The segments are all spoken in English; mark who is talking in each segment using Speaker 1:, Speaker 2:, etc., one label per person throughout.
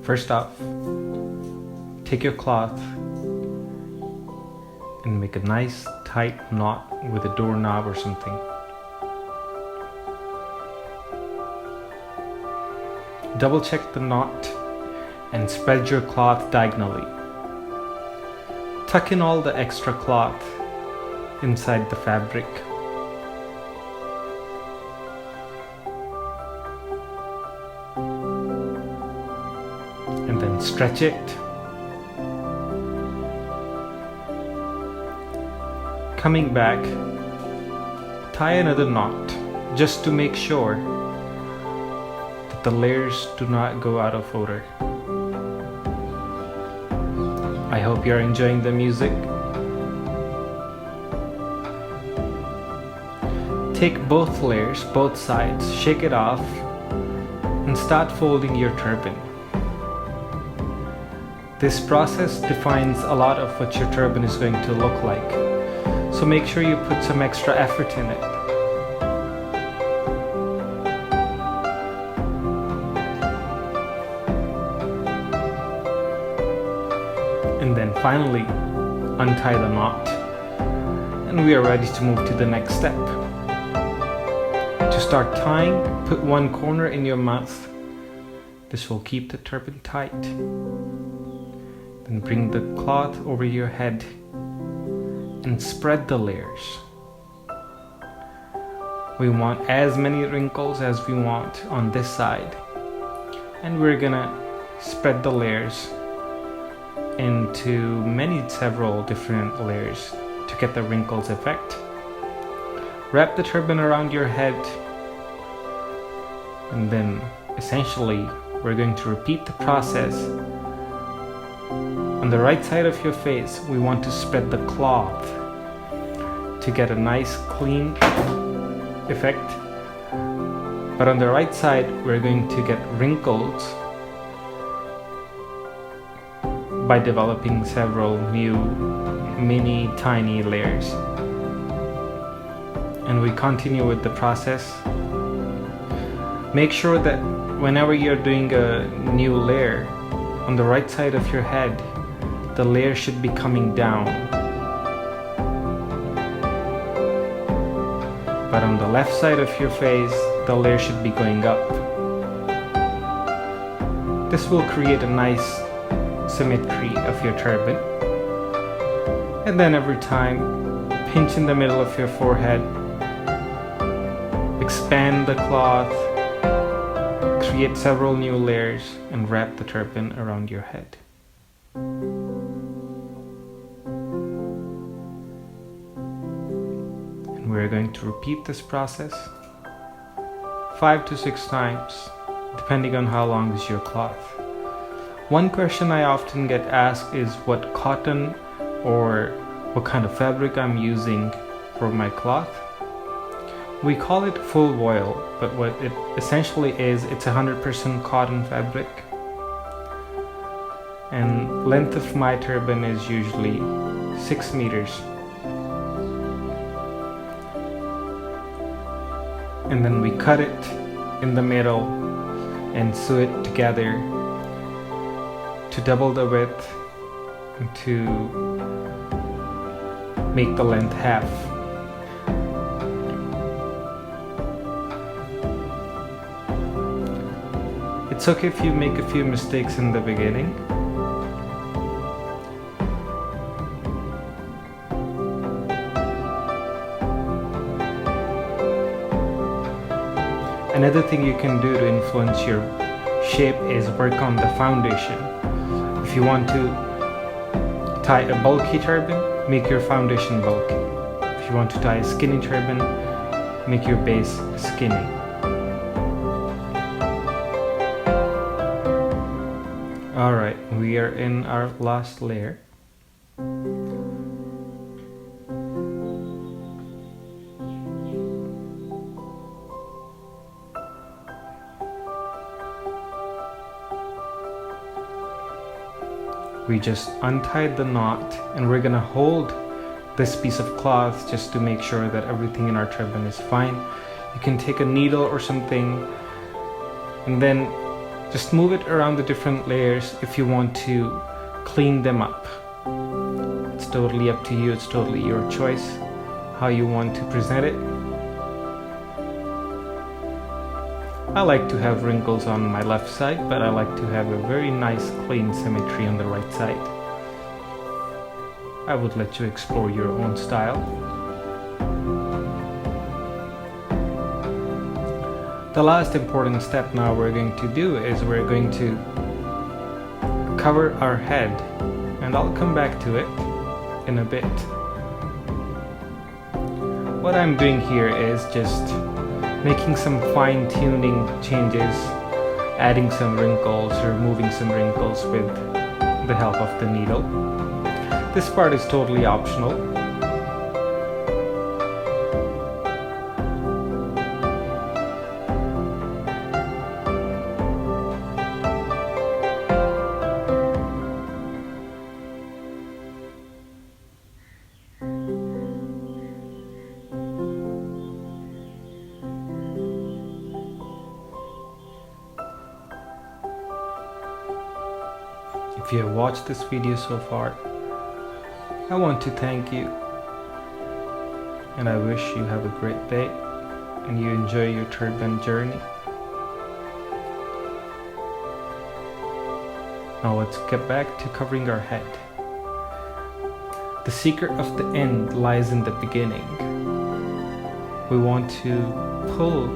Speaker 1: First off, take your cloth and make a nice tight knot with a doorknob or something. Double check the knot and spread your cloth diagonally. Tuck in all the extra cloth inside the fabric. And then stretch it. Coming back, tie another knot just to make sure that the layers do not go out of order. I hope you're enjoying the music. Take both layers, both sides, shake it off, and start folding your turban. This process defines a lot of what your turban is going to look like, so make sure you put some extra effort in it. And then finally, untie the knot, and we are ready to move to the next step. To start tying, put one corner in your mouth. This will keep the turban tight. Then bring the cloth over your head and spread the layers. We want as many wrinkles as we want on this side, and we're gonna spread the layers into several different layers to get the wrinkles effect. Wrap the turban around your head, and then essentially we're going to repeat the process. On the right side of your face, we want to spread the cloth to get a nice clean effect, but on the right side we're going to get wrinkles by developing several new mini tiny layers. And we continue with the process. Make sure that whenever you're doing a new layer, on the right side of your head, the layer should be coming down. But on the left side of your face, the layer should be going up. This will create a nice symmetry of your turban. And then every time, pinch in the middle of your forehead, expand the cloth, create several new layers, and wrap the turban around your head. And we're going to repeat this process 5 to 6 times, depending on how long is your cloth. One question I often get asked is what cotton or what kind of fabric I'm using for my cloth. We call it full voile, but what it essentially is, it's 100% cotton fabric. And length of my turban is usually 6 meters. And then we cut it in the middle and sew it together to double the width and to make the length half. It's okay if you make a few mistakes in the beginning. Another thing you can do to influence your shape is work on the foundation. If you want to tie a bulky turban, make your foundation bulky. If you want to tie a skinny turban, make your base skinny. Alright, we are in our last layer. We just untied the knot, and we're gonna hold this piece of cloth just to make sure that everything in our turban is fine. You can take a needle or something and then Just move it around the different layers if you want to clean them up. It's totally up to you, it's totally your choice how you want to present it. I like to have wrinkles on my left side, but I like to have a very nice clean symmetry on the right side. I would let you explore your own style. The last important step now we're going to do is we're going to cover our head, and I'll come back to it in a bit. What I'm doing here is just making some fine-tuning changes, adding some wrinkles, removing some wrinkles with the help of the needle. This part is totally optional. If you have watched this video so far, I want to thank you, and I wish you have a great day and you enjoy your turban journey. Now let's get back to covering our head. The secret of the end lies in the beginning. We want to pull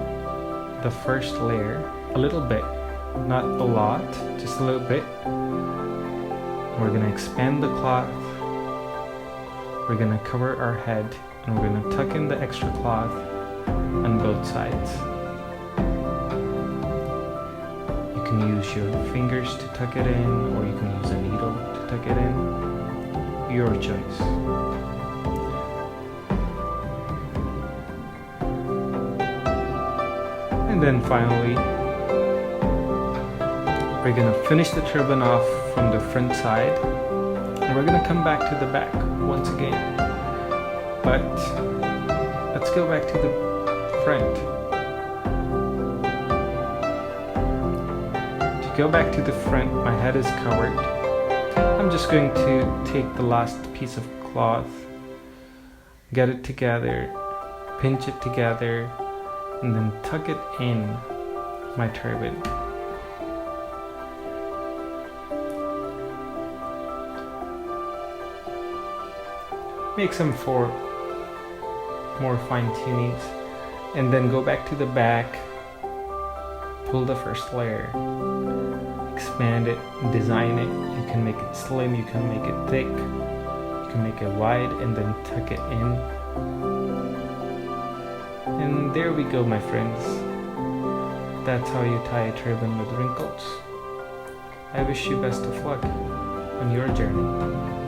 Speaker 1: the first layer a little bit, not a lot, just a little bit. We're going to expand the cloth, we're going to cover our head, and we're going to tuck in the extra cloth on both sides. You can use your fingers to tuck it in, or you can use a needle to tuck it in. Your choice. And then finally, we're going to finish the turban off from the front side, and we're going to come back to the back once again. But let's go back to the front. To go back to the front, my head is covered. I'm just going to take the last piece of cloth, get it together, pinch it together, and then tuck it in my turban. Make some more fine tunings, and then go back to the back, pull the first layer, expand it, design it. You can make it slim, you can make it thick, you can make it wide, and then tuck it in. And there we go, my friends. That's how you tie a turban with wrinkles. I wish you best of luck on your journey.